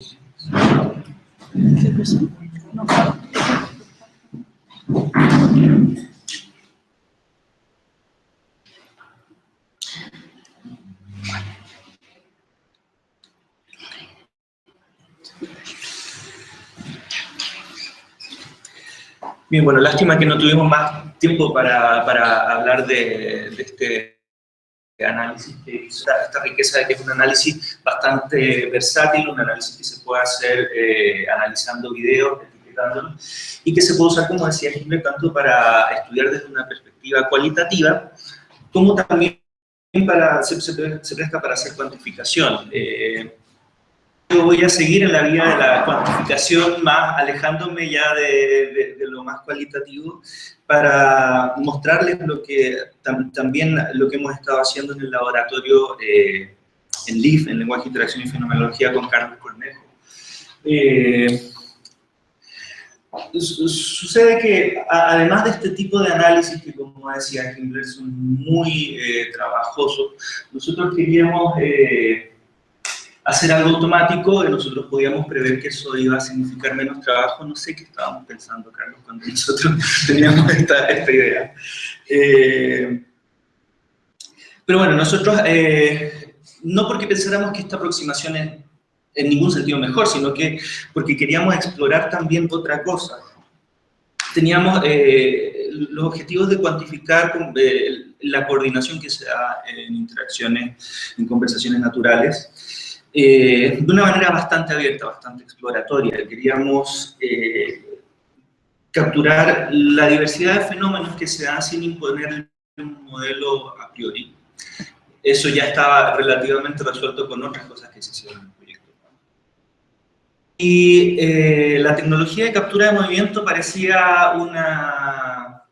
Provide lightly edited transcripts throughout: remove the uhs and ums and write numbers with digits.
¿Qué cosa? No. Bien, bueno, lástima que no tuvimos más tiempo para hablar de este análisis, esta riqueza de que es un análisis bastante versátil, un análisis que se puede hacer analizando videos, etiquetándolos, y que se puede usar, como decía Himmler, tanto para estudiar desde una perspectiva cualitativa, como también se presta para hacer cuantificación. Yo voy a seguir en la vía de la cuantificación, más alejándome ya de lo más cualitativo, para mostrarles lo que también lo que hemos estado haciendo en el laboratorio en LIF, en Lenguaje, Interacción y Fenomenología, con Carlos Cornejo. Sucede que, además de este tipo de análisis, que como decía Himmler, son muy trabajosos, nosotros queríamos hacer algo automático, y nosotros podíamos prever que eso iba a significar menos trabajo. No sé qué estábamos pensando, Carlos, cuando nosotros teníamos esta idea. Pero bueno, nosotros, no porque pensáramos que esta aproximación es en ningún sentido mejor, sino que porque queríamos explorar también otra cosa. Teníamos los objetivos de cuantificar la coordinación que se da en interacciones, en conversaciones naturales, de una manera bastante abierta, bastante exploratoria. Queríamos capturar la diversidad de fenómenos que se dan sin imponer un modelo a priori. Eso ya estaba relativamente resuelto con otras cosas que se hicieron en el proyecto. Y la tecnología de captura de movimiento parecía una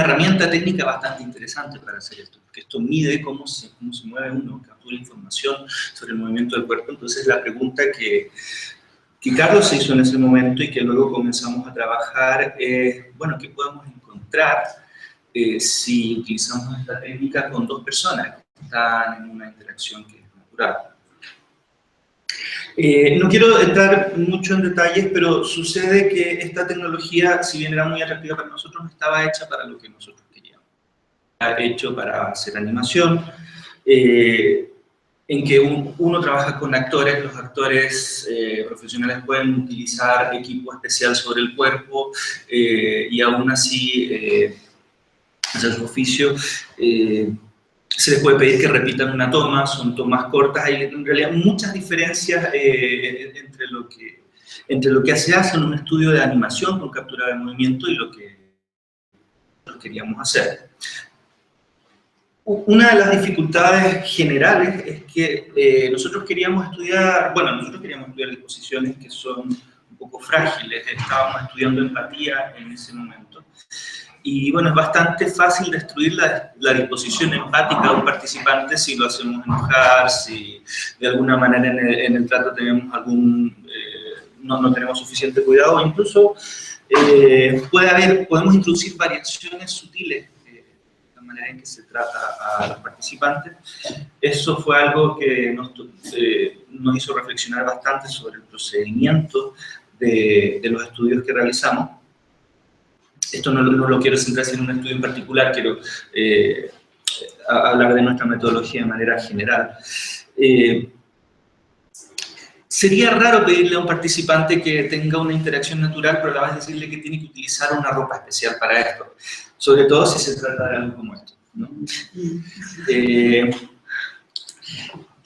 herramienta técnica bastante interesante para hacer esto, porque esto mide cómo se mueve uno, captura información sobre el movimiento del cuerpo. Entonces la pregunta que Carlos se hizo en ese momento y que luego comenzamos a trabajar es, bueno, ¿qué podemos encontrar si utilizamos esta técnica con dos personas que están en una interacción que es natural? No quiero entrar mucho en detalles, pero sucede que esta tecnología, si bien era muy atractiva para nosotros, no estaba hecha para lo que nosotros queríamos. Está hecho para hacer animación, en que uno trabaja con actores. Los actores profesionales pueden utilizar equipo especial sobre el cuerpo y aún así hacer su oficio. Se les puede pedir que repitan una toma, son tomas cortas. Hay en realidad muchas diferencias entre lo que se hace en un estudio de animación con captura de movimiento y lo que nosotros queríamos hacer. Una de las dificultades generales es que nosotros queríamos estudiar disposiciones que son un poco frágiles. Estábamos estudiando empatía en ese momento. Y bueno, es bastante fácil destruir la disposición empática de un participante si lo hacemos enojar, si de alguna manera en el trato tenemos no tenemos suficiente cuidado, o incluso podemos introducir variaciones sutiles de la manera en que se trata a los participantes. Eso fue algo que nos hizo reflexionar bastante sobre el procedimiento de los estudios que realizamos. Esto no lo quiero centrar en un estudio en particular, quiero hablar de nuestra metodología de manera general. Sería raro pedirle a un participante que tenga una interacción natural, pero a la vez decirle que tiene que utilizar una ropa especial para esto, sobre todo si se trata de algo como esto, ¿no?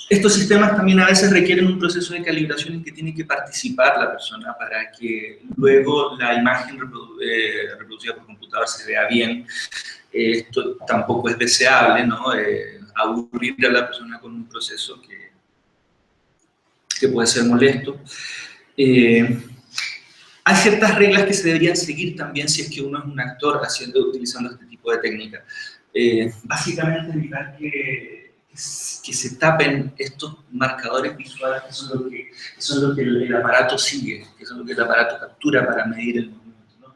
Estos sistemas también a veces requieren un proceso de calibración en que tiene que participar la persona para que luego la imagen reproducida por computador se vea bien. Esto tampoco es deseable, ¿no? Aburrir a la persona con un proceso que puede ser molesto. Hay ciertas reglas que se deberían seguir también si es que uno es un actor utilizando este tipo de técnica. Básicamente evitar que se tapen estos marcadores visuales que son lo que el aparato sigue, que son lo que el aparato captura para medir el movimiento, ¿no?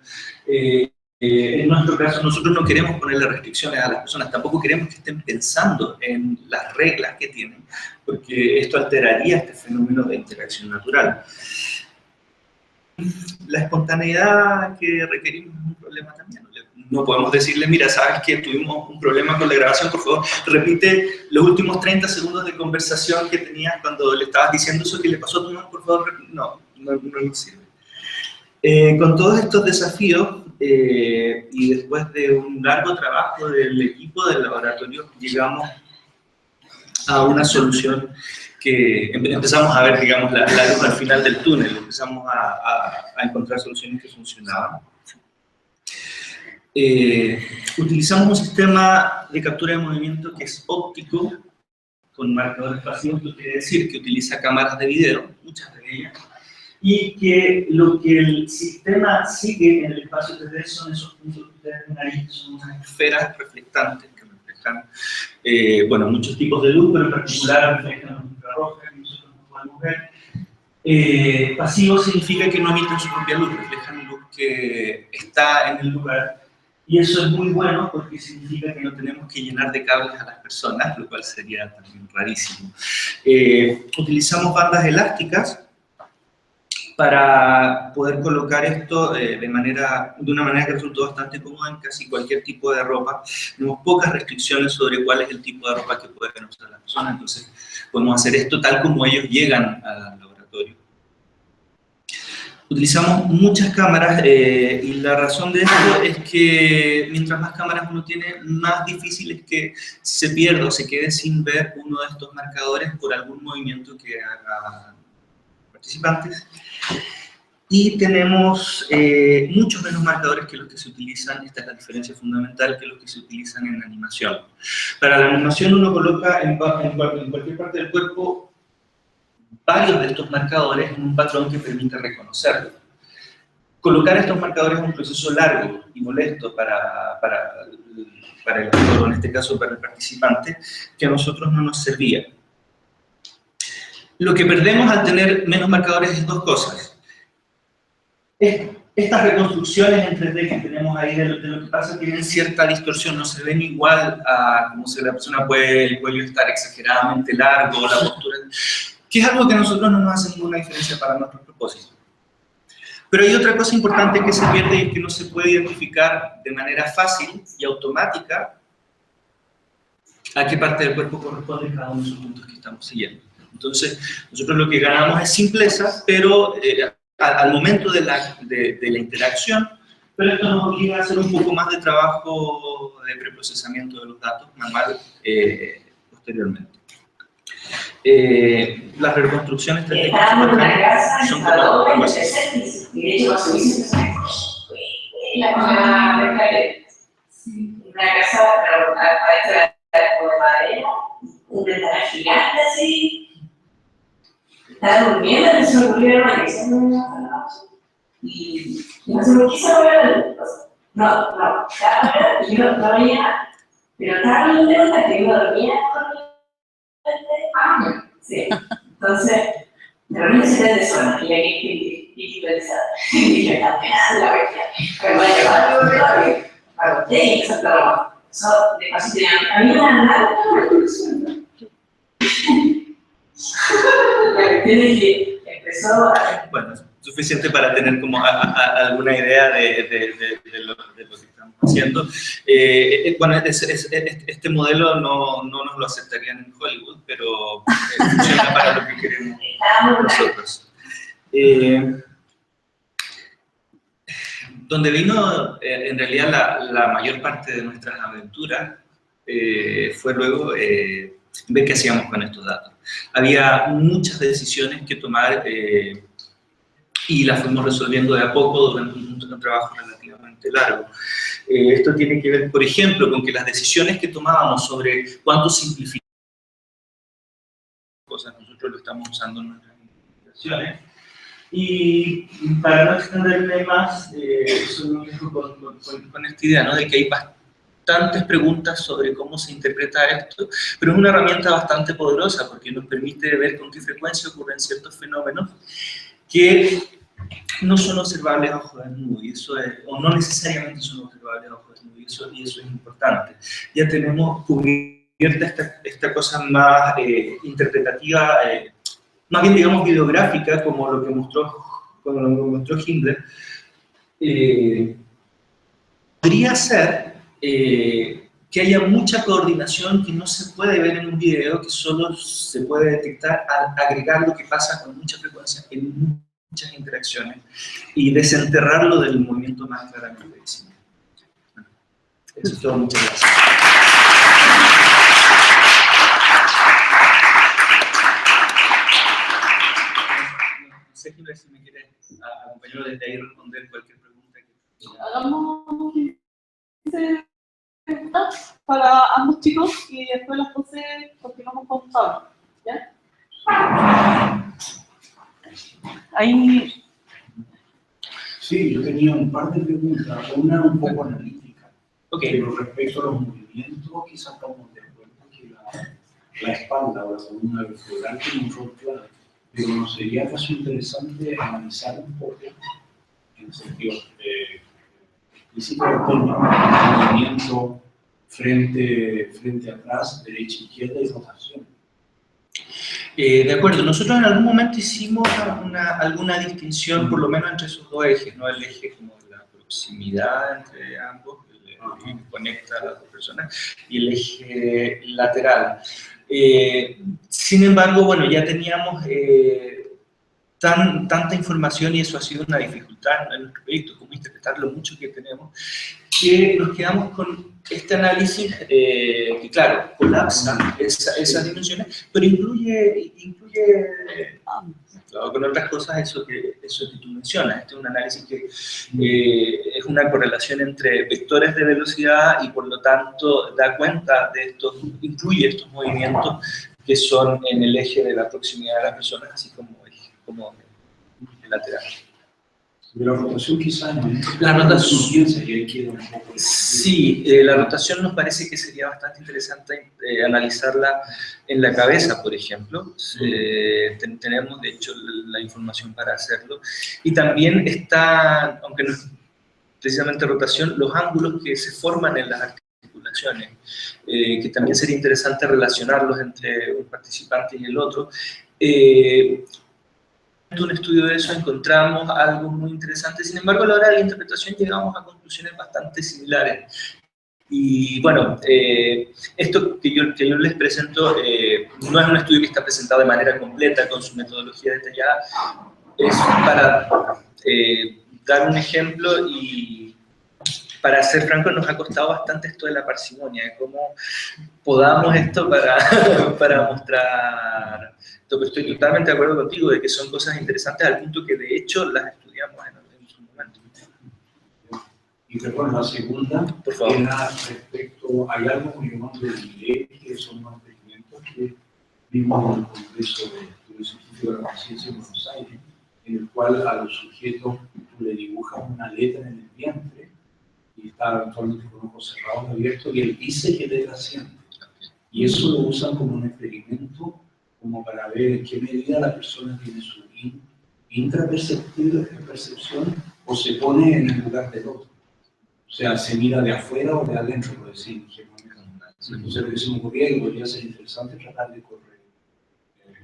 En nuestro caso, nosotros no queremos ponerle restricciones a las personas, tampoco queremos que estén pensando en las reglas que tienen, porque esto alteraría este fenómeno de interacción natural. La espontaneidad que requerimos es un problema también. No podemos decirle, mira, sabes que tuvimos un problema con la grabación, por favor, repite los últimos 30 segundos de conversación que tenías cuando le estabas diciendo eso que le pasó a tu mamá, por favor, no nos sirve. Con todos estos desafíos, y después de un largo trabajo del equipo del laboratorio, llegamos a una solución que empezamos a ver, digamos, la luz al final del túnel, empezamos a encontrar soluciones que funcionaban. Utilizamos un sistema de captura de movimiento que es óptico, con marcadores pasivos, que quiere decir que utiliza cámaras de video, muchas de ellas, y que lo que el sistema sigue en el espacio 3D son esos puntos que ustedes ven ahí, que son unas esferas reflectantes que reflejan, bueno, muchos tipos de luz, pero en particular reflejan luz infrarroja, que nosotros no podemos ver. Pasivo significa que no emiten su propia luz, reflejan luz que está en el lugar, y eso es muy bueno porque significa que no tenemos que llenar de cables a las personas, lo cual sería también rarísimo. Utilizamos bandas elásticas para poder colocar esto de una manera que resultó bastante cómoda en casi cualquier tipo de ropa. Tenemos pocas restricciones sobre cuál es el tipo de ropa que pueden usar las personas, entonces podemos hacer esto tal como ellos llegan al laboratorio. Utilizamos muchas cámaras y la razón de esto es que mientras más cámaras uno tiene, más difícil es que se pierda o se quede sin ver uno de estos marcadores por algún movimiento que hagan participantes. Y tenemos muchos menos marcadores que los que se utilizan, esta es la diferencia fundamental, que los que se utilizan en animación. Para la animación uno coloca en cualquier parte del cuerpo varios de estos marcadores en un patrón que permite reconocerlo. Colocar estos marcadores es un proceso largo y molesto para el actor, o en este caso para el participante, que a nosotros no nos servía. Lo que perdemos al tener menos marcadores es dos cosas. Estas reconstrucciones en 3D que tenemos ahí de lo que pasa tienen cierta distorsión, no se ven igual a como si la persona puede el cuello estar exageradamente largo, la postura, que es algo que a nosotros no nos hace ninguna diferencia para nuestros propósitos. Pero hay otra cosa importante que se pierde y que no se puede identificar de manera fácil y automática a qué parte del cuerpo corresponde cada uno de esos puntos que estamos siguiendo. Entonces, nosotros lo que ganamos es simpleza, pero al momento de la interacción, pero esto nos obliga a hacer un poco más de trabajo de preprocesamiento de los datos manual posteriormente. Las reconstrucciones técnicas son como una casa de madera, un ventana gigante así. Estaba durmiendo, no se me ocurrió una que y no se me quiso ver la luz. Yo no veía, pero estaba muy lenta que yo dormía sí. Entonces, de repente se te desona y hay que hipnotizar. Y yo la pena de la bestia. Pero me llevaba a los técnicos, exacto. Eso, de casi tenía. A mí me han dado una conclusión. La cuestión es que empezó a... Bueno, suficiente para tener como alguna idea de lo que estamos haciendo. Bueno, este modelo no nos lo aceptarían en Hollywood, pero funciona para lo que queremos nosotros. Donde vino en realidad la mayor parte de nuestras aventuras fue luego ver qué hacíamos con estos datos. Había muchas decisiones que tomar y las fuimos resolviendo de a poco durante un trabajo relativamente largo. Esto tiene que ver, por ejemplo, con que las decisiones que tomábamos sobre cuánto simplificar cosas, nosotros lo estamos usando en nuestras investigaciones. Y para no extenderme más, solo dejo con esta idea, ¿no? De que hay bastantes preguntas sobre cómo se interpreta esto, pero es una herramienta bastante poderosa porque nos permite ver con qué frecuencia ocurren ciertos fenómenos que no son observables a ojo desnudo, y eso es, o no necesariamente son observables a ojo desnudo, y eso es importante. Ya tenemos cubierta esta cosa más interpretativa, más bien, digamos, videográfica, como lo que mostró Himmler. Podría ser que haya mucha coordinación que no se puede ver en un video, que solo se puede detectar al agregar lo que pasa con mucha frecuencia en muchas interacciones y desenterrarlo del movimiento más claramente visible. Eso es todo, muchas gracias. No sé si me quieres, acompañarlo desde ahí, responder cualquier pregunta. Hagamos 15 preguntas para ambos chicos y después las 12 continuamos con Pablo, ¿ya? Ahí... Sí, yo tenía un par de preguntas, una un poco analítica. Okay. Pero respecto a los movimientos, quizás estamos de acuerdo que la espalda o la columna vertebral tiene un rol clave, pero ¿no sería acaso interesante analizar un poco, en el sentido explícito del término, el movimiento frente atrás, derecha, izquierda y rotación? De acuerdo, nosotros en algún momento hicimos alguna distinción, por lo menos entre esos dos ejes, ¿no? El eje como de la proximidad entre ambos, el que conecta a las dos personas, y el eje lateral. Sin embargo, bueno, ya teníamos tanta información, y eso ha sido una dificultad en nuestro proyecto, cómo interpretar lo mucho que tenemos, que nos quedamos con este análisis que, claro, colapsa esas dimensiones, pero incluye claro, con otras cosas eso que tú mencionas. Este es un análisis que es una correlación entre vectores de velocidad y por lo tanto da cuenta de estos, incluye estos movimientos que son en el eje de la proximidad de las personas, así como el lateral. De la rotación quizás no. La rotación, piensa que ahí queda un poco. sí, la rotación nos parece que sería bastante interesante analizarla en la cabeza, por ejemplo. Tenemos, de hecho, la información para hacerlo. Y también está, aunque no es precisamente rotación, los ángulos que se forman en las articulaciones, que también sería interesante relacionarlos entre un participante y el otro. En un estudio de eso encontramos algo muy interesante, sin embargo a la hora de la interpretación llegamos a conclusiones bastante similares. Y bueno, esto que yo les presento no es un estudio que está presentado de manera completa con su metodología detallada, es para dar un ejemplo, y para ser franco nos ha costado bastante esto de la parsimonia, de cómo podamos esto para mostrar. Pero estoy totalmente de acuerdo contigo de que son cosas interesantes al punto que de hecho las estudiamos en su momento. Y recuerdo la segunda, por favor, era respecto, hay algo que llamamos de delay, que son los experimentos que vimos en el Congreso de Estudios Científicos de la Conciencia en Buenos Aires, en el cual a los sujetos tú le dibujas una letra en el vientre y está actualmente con ojos cerrados abiertos y él dice qué letra siente. Y eso lo usan como un experimento, como para ver en qué medida la persona tiene su intrapercepción o se pone en el lugar del otro. O sea, se mira de afuera o de adentro, por decirlo. Entonces, lo que se me ocurría que podría ser interesante tratar de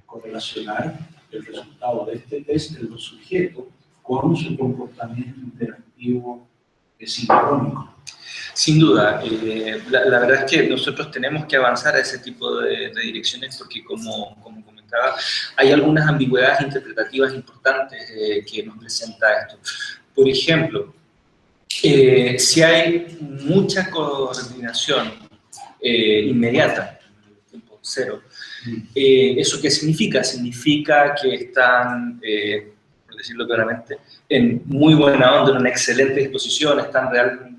correlacionar el resultado de este test de los sujetos con su comportamiento interactivo sincrónico. Sin duda, la verdad es que nosotros tenemos que avanzar a ese tipo de direcciones porque, como comentaba, hay algunas ambigüedades interpretativas importantes que nos presenta esto. Por ejemplo, si hay mucha coordinación inmediata, tiempo cero, ¿eso qué significa? Significa que están, por decirlo claramente, en muy buena onda, en una excelente disposición, están realmente...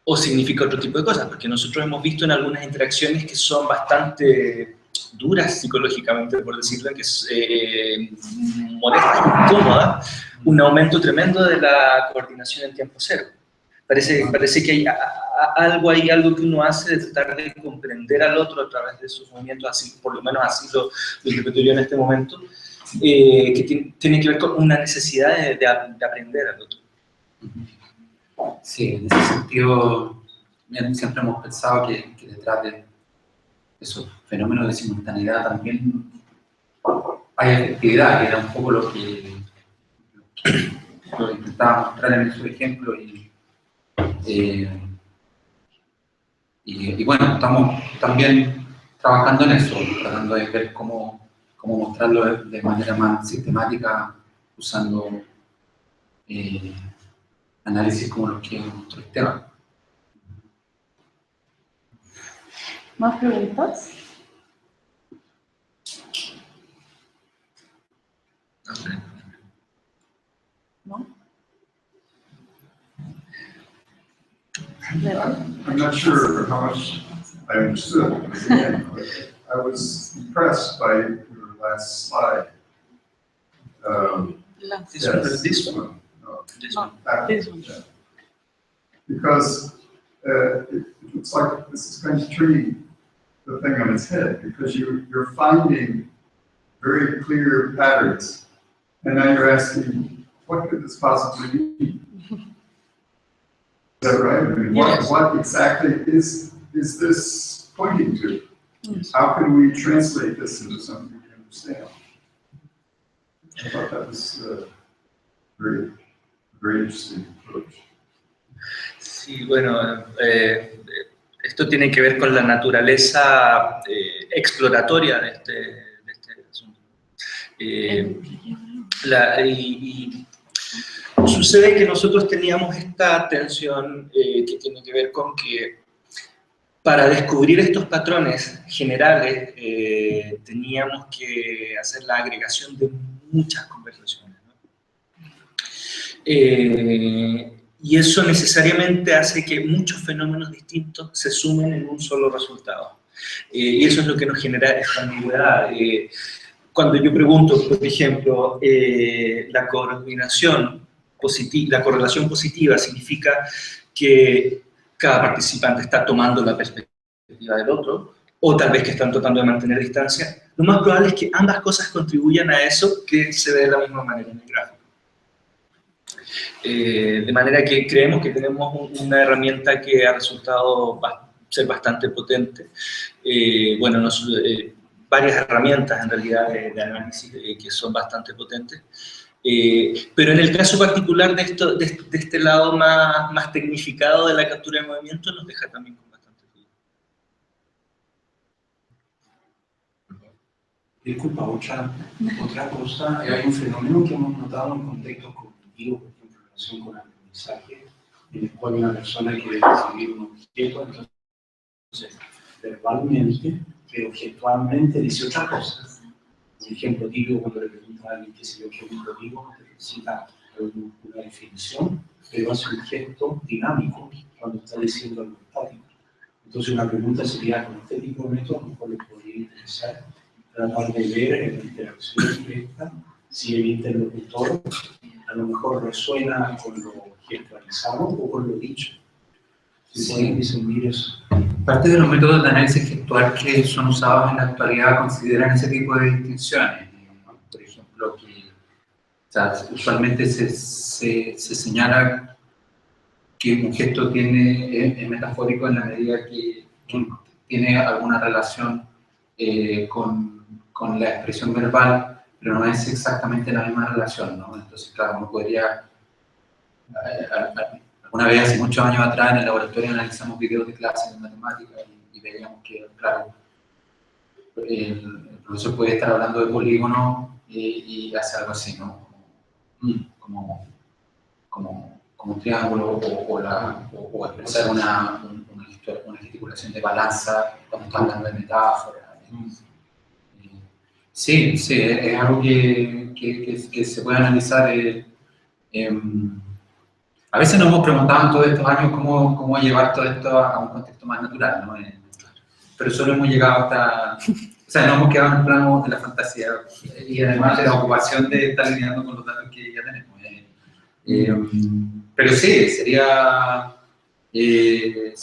O significa otro tipo de cosas, porque nosotros hemos visto en algunas interacciones que son bastante duras psicológicamente, por decirlo, que es molestas, incómodas, un aumento tremendo de la coordinación en tiempo cero. Parece que hay algo que uno hace de tratar de comprender al otro a través de sus movimientos, así, por lo menos así lo interpreto yo en este momento, que tiene que ver con una necesidad de aprender al otro. Sí, en ese sentido, siempre hemos pensado que detrás de esos fenómenos de simultaneidad también hay efectividad, que era un poco lo que intentaba mostrar en esos ejemplos. Y bueno, estamos también trabajando en eso, tratando de ver cómo mostrarlo de manera más sistemática, usando análisis como los que mostró Esteban. ¿Más preguntas? ¿No? I'm not sure how much I understood at the end, but I was impressed by your last slide. This one? No, This one. This one. yeah. Because it looks like this is kind of turning the thing on its head, because you're finding very clear patterns, and now you're asking, what could this possibly mean? Is that right? I mean, what exactly is this pointing to? Yes. How can we translate this into something we understand? I thought that was very, very interesting approach. Sí, bueno, esto tiene que ver con la naturaleza exploratoria de este asunto. Y sucede que nosotros teníamos esta tensión que tiene que ver con que para descubrir estos patrones generales teníamos que hacer la agregación de muchas conversaciones, ¿no? Y eso necesariamente hace que muchos fenómenos distintos se sumen en un solo resultado. Y eso es lo que nos genera esta ambigüedad. Cuando yo pregunto, por ejemplo, la correlación positiva significa que cada participante está tomando la perspectiva del otro, o tal vez que están tratando de mantener distancia, lo más probable es que ambas cosas contribuyan a eso que se ve de la misma manera en el gráfico. De manera que creemos que tenemos una herramienta que ha resultado ser bastante potente. Bueno, varias herramientas en realidad de análisis que son bastante potentes. Pero en el caso particular de este lado más tecnificado de la captura de movimiento nos deja también con bastante duda. Disculpa, otra cosa, hay un fenómeno que hemos notado en contextos cognitivos, por ejemplo, en relación con el aprendizaje, en el cual una persona quiere recibir un objeto, entonces verbalmente, pero gestualmente dice otra cosa. Un ejemplo típico cuando le pregunta a alguien qué sé yo, qué es un código, necesita una definición, pero hace un gesto dinámico cuando está diciendo algo estático. Entonces una pregunta sería, con este tipo de método, a lo mejor le podría interesar tratar de ver en la interacción directa si el interlocutor a lo mejor resuena con lo gestualizado o con lo dicho. Si pueden discernir eso. Parte de los métodos de análisis gestual que son usados en la actualidad consideran ese tipo de distinciones. Por ejemplo, usualmente se señala que un gesto es metafórico en la medida que tiene alguna relación con la expresión verbal, pero no es exactamente la misma relación, ¿no? Entonces, claro, uno podría... Una vez, hace muchos años atrás, en el laboratorio analizamos videos de clases de matemáticas y veíamos que, claro, el profesor puede estar hablando de polígonos y hace algo así, ¿no? Como un triángulo o expresar una gesticulación de balanza cuando está hablando de metáfora. Sí, es algo que se puede analizar. A veces nos hemos preguntado en todos estos años cómo llevar todo esto a un contexto más natural, ¿no? Pero solo hemos llegado hasta... O sea, no hemos quedado en el plano de la fantasía y además de la ocupación de estar lidiando con los datos que ya tenemos. Pero sí, sería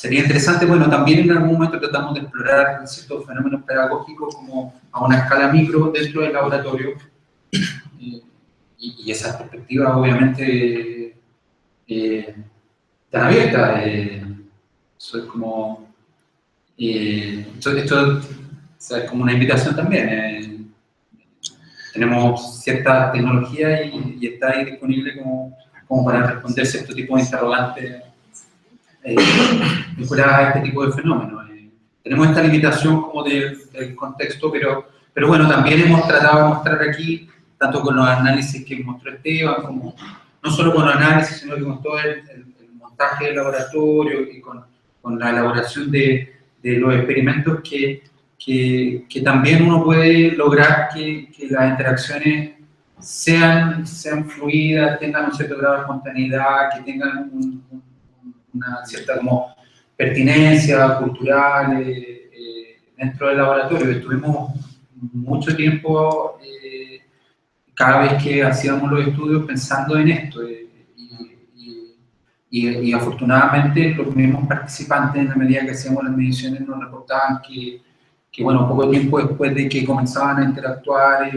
interesante. Bueno, también en algún momento tratamos de explorar ciertos fenómenos pedagógicos como a una escala micro dentro del laboratorio, y esas perspectivas obviamente están abiertas. Eso es como, esto o sea, es como una invitación también. Tenemos cierta tecnología y está ahí disponible como para responder cierto tipo de interrogantes vinculadas a este tipo de fenómenos. Tenemos esta limitación como del contexto, pero bueno, también hemos tratado de mostrar aquí, tanto con los análisis que mostró Esteban, como no solo con los análisis, sino que con todo el montaje del laboratorio y con la elaboración de los experimentos que también uno puede lograr que las interacciones sean fluidas, tengan un cierto grado de espontaneidad, que tengan una cierta como pertinencia cultural dentro del laboratorio. Estuvimos mucho tiempo, cada vez que hacíamos los estudios, pensando en esto. Y afortunadamente los mismos participantes, en la medida que hacíamos las mediciones, nos reportaban que bueno, poco tiempo después de que comenzaban a interactuar,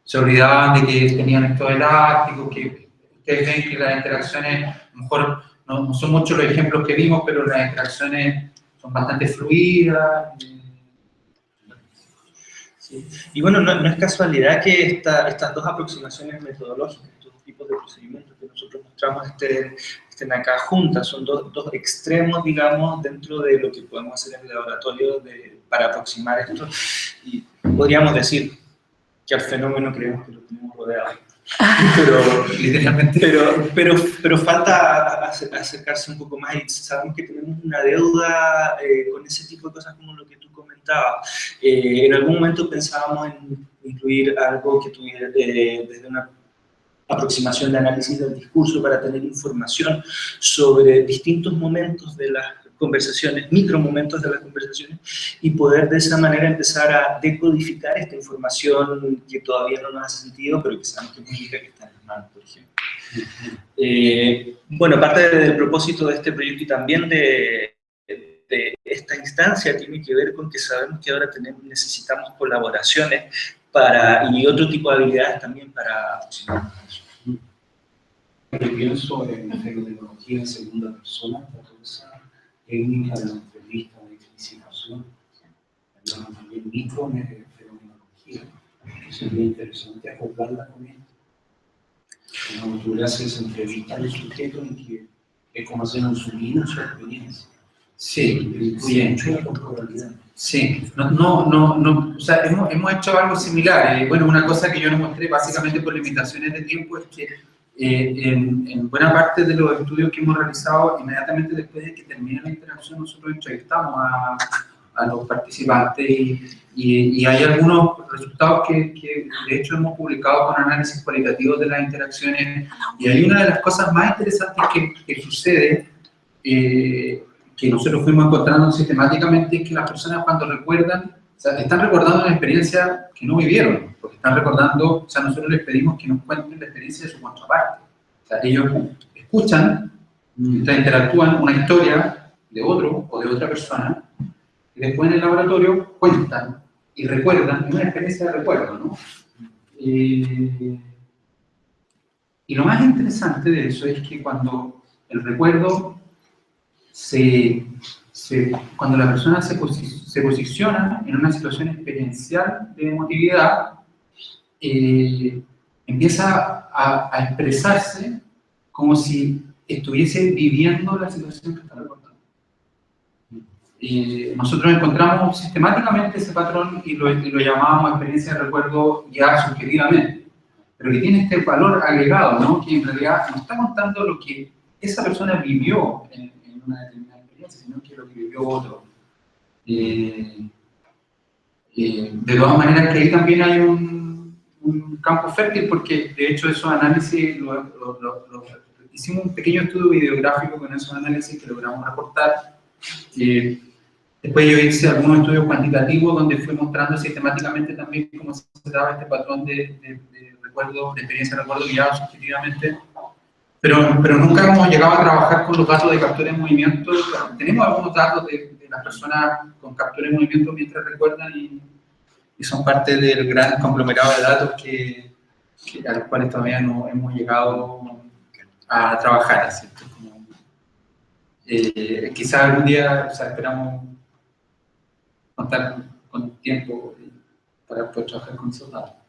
se olvidaban de que tenían estos elásticos, que ustedes ven que las interacciones, a lo mejor no son muchos los ejemplos que vimos, pero las interacciones son bastante fluidas. Sí. Y bueno, no es casualidad que estas dos aproximaciones metodológicas, estos dos tipos de procedimientos que nosotros mostramos estén acá juntas, son dos extremos, digamos, dentro de lo que podemos hacer en el laboratorio para aproximar esto. Y podríamos decir que al fenómeno creemos que lo tenemos rodeado. Pero falta acercarse un poco más y sabemos que tenemos una deuda con ese tipo de cosas como lo que tú comentabas. En algún momento pensábamos en incluir algo que tuviera desde una aproximación de análisis del discurso para tener información sobre distintos momentos de las conversaciones, micromomentos de las conversaciones, y poder de esa manera empezar a decodificar esta información que todavía no nos hace sentido, pero que sabemos que significa que está en las manos, por ejemplo. Bueno, parte del propósito de este proyecto y también de esta instancia tiene que ver con que sabemos que ahora necesitamos colaboraciones y otro tipo de habilidades también para aproximarnos a eso. Yo pienso en la fenomenología en segunda persona, toda esa técnica de la entrevista, de explicitación, también microfenomenología, que sería interesante acoplarla con esto. Cuando tú le haces entrevista al sujeto en que es como hacer un subir su experiencia. Sí, incluye mucho la corporalidad. Sí, o sea, hemos hecho algo similar. Bueno, una cosa que yo no mostré básicamente por limitaciones de tiempo es que en buena parte de los estudios que hemos realizado, inmediatamente después de que termine la interacción, nosotros entrevistamos a los participantes y hay algunos resultados que de hecho hemos publicado con análisis cualitativos de las interacciones, y hay una de las cosas más interesantes que sucede, que nosotros fuimos encontrando sistemáticamente, es que las personas cuando recuerdan, o sea, están recordando una experiencia que no vivieron, porque están recordando, o sea, nosotros les pedimos que nos cuenten la experiencia de su contraparte. O sea, ellos escuchan, interactúan una historia de otro o de otra persona, y después en el laboratorio cuentan y recuerdan, es una experiencia de recuerdo, ¿no? Y lo más interesante de eso es que cuando el recuerdo cuando la persona se posiciona en una situación experiencial de emotividad, empieza a expresarse como si estuviese viviendo la situación que está recordando. Nosotros encontramos sistemáticamente ese patrón y lo llamábamos experiencia de recuerdo ya subjetivamente, pero que tiene este valor agregado, ¿no? Que en realidad no está contando lo que esa persona vivió en una determinada experiencia, sino que lo que vivió otro. De todas maneras, que ahí también hay un campo fértil, porque de hecho esos análisis, hicimos un pequeño estudio videográfico con esos análisis que logramos reportar. Después yo hice algunos estudios cuantitativos donde fui mostrando sistemáticamente también cómo se daba este patrón de recuerdo, de experiencia de recuerdo guiado subjetivamente. Pero nunca hemos llegado a trabajar con los datos de captura de movimiento. Tenemos algunos datos de las personas con captura de movimiento mientras recuerdan, y son parte del gran conglomerado de datos a los cuales todavía no hemos llegado a trabajar, ¿cierto? Quizás algún día, o sea, esperamos contar con tiempo para poder trabajar con esos datos.